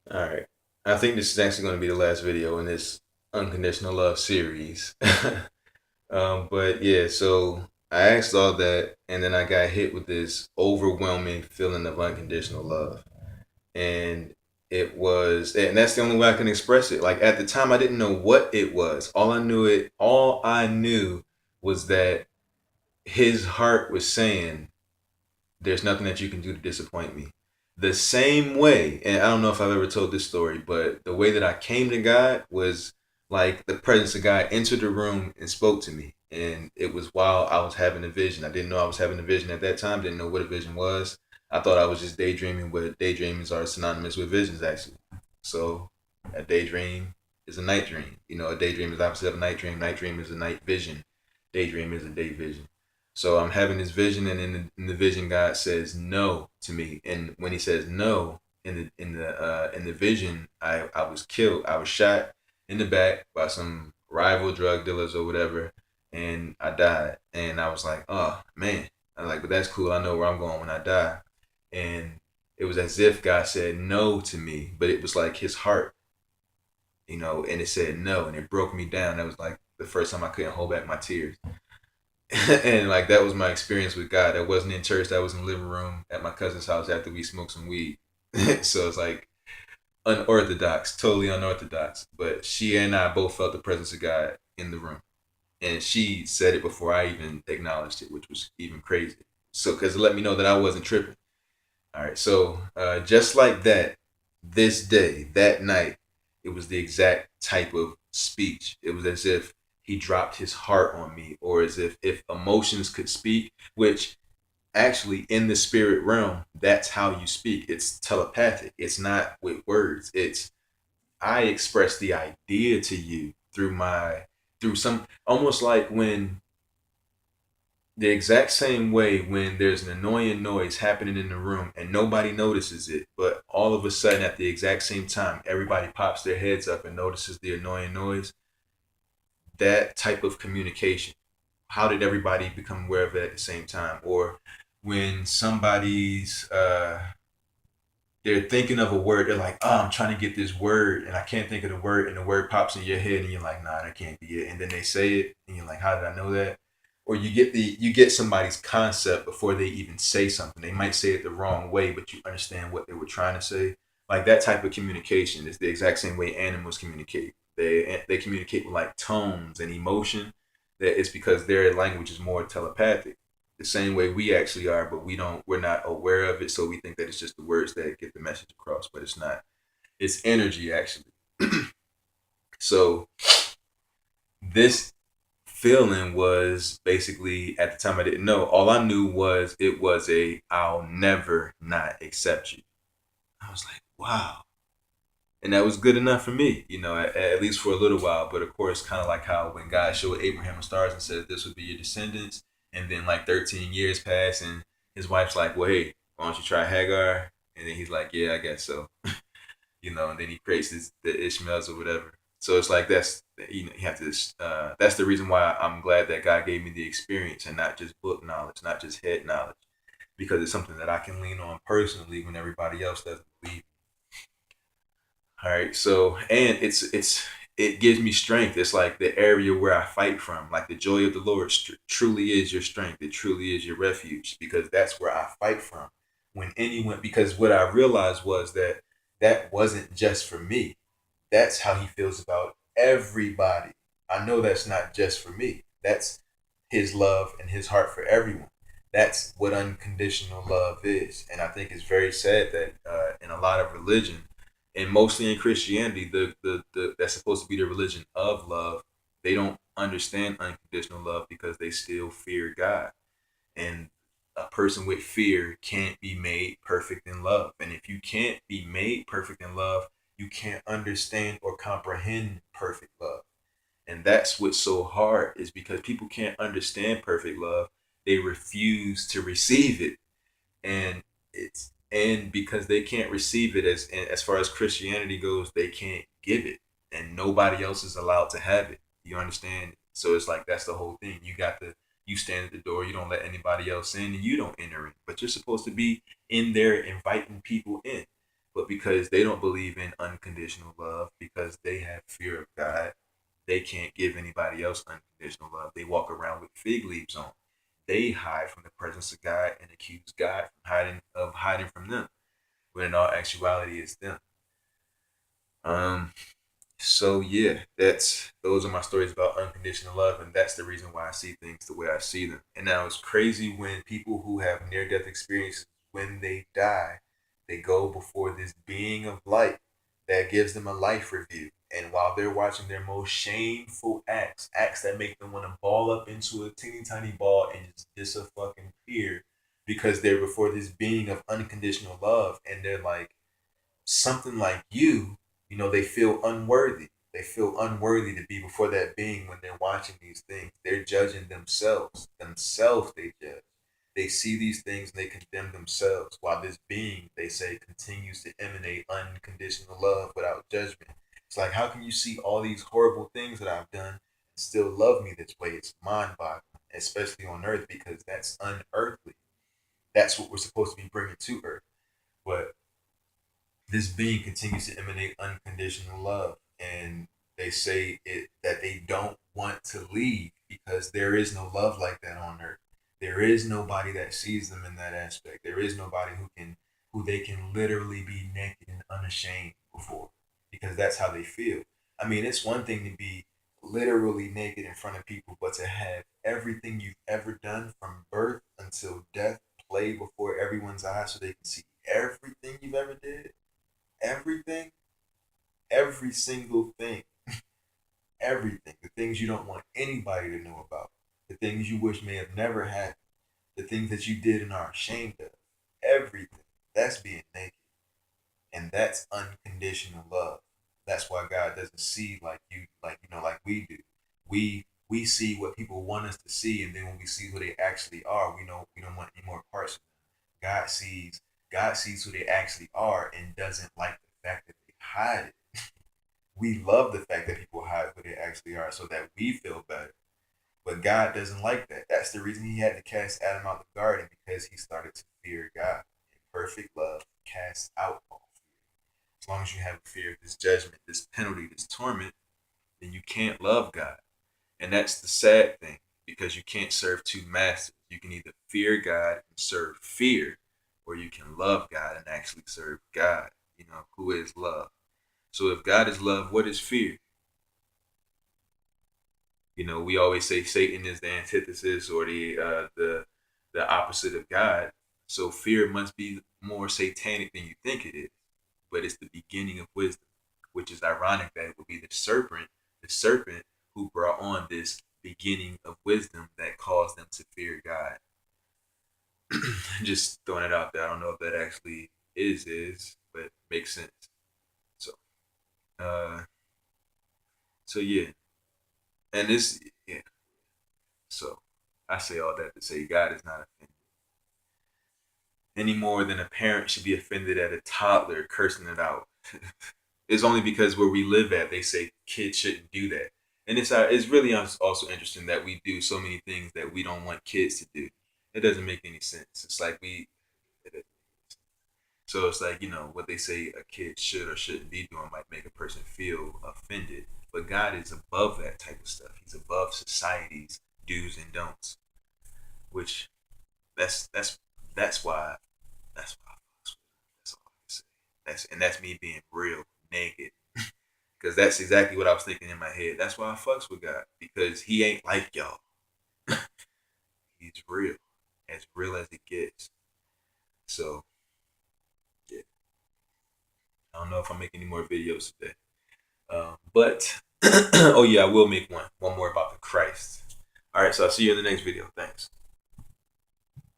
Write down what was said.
All right. I think this is actually going to be the last video in this unconditional love series. But yeah, so I asked all that, and then I got hit with this overwhelming feeling of unconditional love, and and that's the only way I can express it. Like at the time, I didn't know what it was. All I knew was that his heart was saying, there's nothing that you can do to disappoint me. The same way, and I don't know if I've ever told this story, but the way that I came to God was like the presence of God entered the room and spoke to me. And it was while I was having a vision. I didn't know I was having a vision at that time, didn't know what a vision was. I thought I was just daydreaming, but daydreamings are synonymous with visions, actually. So a daydream is a night dream. You know, a daydream is opposite of a night dream. Night dream is a night vision. Daydream is a day vision. So I'm having this vision, and in the vision, God says no to me. And when He says no in the vision, I was killed. I was shot in the back by some rival drug dealers or whatever, and I died. And I was like, oh man, I was like, but that's cool. I know where I'm going when I die. And it was as if God said no to me, but it was like His heart, and it said no, and it broke me down. That was like the first time I couldn't hold back my tears. And like that was my experience with God. That wasn't in church. That was in the living room at my cousin's house after we smoked some weed. So it's like unorthodox, totally unorthodox. But she and I both felt the presence of God in the room, and she said it before I even acknowledged it, which was even crazy. So because it let me know that I wasn't tripping. All right. So just like that, this day, that night, it was the exact type of speech. It was as if he dropped his heart on me, or as if emotions could speak, which actually in the spirit realm, that's how you speak. It's telepathic. It's not with words. It's I express the idea to you through some almost like when the exact same way when there's an annoying noise happening in the room and nobody notices it, but all of a sudden at the exact same time, everybody pops their heads up and notices the annoying noise. That type of communication. How did everybody become aware of it at the same time? Or when somebody's they're thinking of a word, they're like, oh, I'm trying to get this word and I can't think of the word, and the word pops in your head and you're like, nah, that can't be it. And then they say it and you're like, how did I know that? Or you get somebody's concept before they even say something. They might say it the wrong way, but you understand what they were trying to say. Like that type of communication is the exact same way animals communicate. They communicate with like tones and emotion. That it's because their language is more telepathic, the same way we actually are, but we're not aware of it, so we think that it's just the words that get the message across, but it's not. It's energy actually. So this feeling was basically at the time I didn't know. All I knew was it was a I'll never not accept you. I was like, wow. And that was good enough for me, at least for a little while. But of course, kind of like how when God showed Abraham the stars and said this would be your descendants, and then like 13 years pass, and his wife's like, well, hey, why don't you try Hagar? And then he's like, yeah, I guess so. And then he creates the Ishmaels or whatever. So it's like you have to. That's the reason why I'm glad that God gave me the experience and not just book knowledge, not just head knowledge, because it's something that I can lean on personally when everybody else doesn't believe. All right. So, and it gives me strength. It's like the area where I fight from. Like the joy of the Lord truly is your strength. It truly is your refuge, because that's where I fight from. Because what I realized was that that wasn't just for me. That's how He feels about everybody. I know that's not just for me. That's His love and His heart for everyone. That's what unconditional love is. And I think it's very sad that in a lot of religion, and mostly in Christianity, that's supposed to be the religion of love, they don't understand unconditional love because they still fear God. And a person with fear can't be made perfect in love. And if you can't be made perfect in love, you can't understand or comprehend perfect love. And that's what's so hard, is because people can't understand perfect love. They refuse to receive it. And because they can't receive it, as far as Christianity goes, they can't give it, and nobody else is allowed to have it. You understand? So it's like that's the whole thing. You stand at the door, you don't let anybody else in, and you don't enter in, but you're supposed to be in there inviting people in. But because they don't believe in unconditional love, because they have fear of God, they can't give anybody else unconditional love. They walk around with fig leaves on. They hide from the presence of God and accuse God from hiding from them, when in all actuality it's them. Um, so yeah, that's those are my stories about unconditional love, and that's the reason why I see things the way I see them. And now it's crazy when people who have near death experiences, when they die, they go before this being of light that gives them a life review. And while they're watching their most shameful acts, acts that make them want to ball up into a teeny tiny ball and just fucking fear, because they're before this being of unconditional love, and they're like, something like they feel unworthy. They feel unworthy to be before that being when they're watching these things. They're judging themselves. Themselves they judge. They see these things and they condemn themselves, while this being, they say, continues to emanate unconditional love without judgment. It's like, how can you see all these horrible things that I've done and still love me this way? It's mind boggling, especially on earth, because that's unearthly. That's what we're supposed to be bringing to earth. But this being continues to emanate unconditional love, and they say it that they don't want to leave because there is no love like that on earth. There is nobody that sees them in that aspect. There is nobody who they can literally be naked and unashamed before, because that's how they feel. I mean, it's one thing to be literally naked in front of people, but to have everything you've ever done from birth until death play before everyone's eyes so they can see everything you've ever did, everything, every single thing, everything, the things you don't want anybody to know about, the things you wish may have never happened, the things that you did and are ashamed of, everything. That's being naked, and that's unconditional love. That's why God doesn't see like we do. We see what people want us to see, and then when we see who they actually are, we don't want any more parts of them. God sees who they actually are and doesn't like the fact that they hide it. We love the fact that people hide who they actually are so that we feel better. But God doesn't like that. That's the reason he had to cast Adam out the garden, because he started to fear God. And perfect love casts out all fear. As long as you have fear of this judgment, this penalty, this torment, then you can't love God. And that's the sad thing, because you can't serve two masters. You can either fear God and serve fear, or you can love God and actually serve God, who is love. So if God is love, what is fear? We always say Satan is the antithesis, or the opposite of God. So fear must be more satanic than you think it is, but it's the beginning of wisdom, which is ironic that it would be the serpent who brought on this beginning of wisdom that caused them to fear God. Just throwing it out there. I don't know if that actually but makes sense. So, uh, so yeah, and this, yeah. So, I say all that to say God is not offended any more than a parent should be offended at a toddler cursing it out. It's only because where we live at, they say kids shouldn't do that. And it's really also interesting that we do so many things that we don't want kids to do. It doesn't make any sense. It's like so it's like, what they say a kid should or shouldn't be doing might make a person feel offended. But God is above that type of stuff. He's above society's do's and don'ts. Which that's that's that's why that's why I fucks with him. That's all I can say. That's me being real naked. Because that's exactly what I was thinking in my head. That's why I fucks with God. Because he ain't like y'all. He's real as it gets. So yeah, I don't know if I'll make any more videos today. But oh yeah, I will make one more about the Christ. All right, so I'll see you in the next video. Thanks.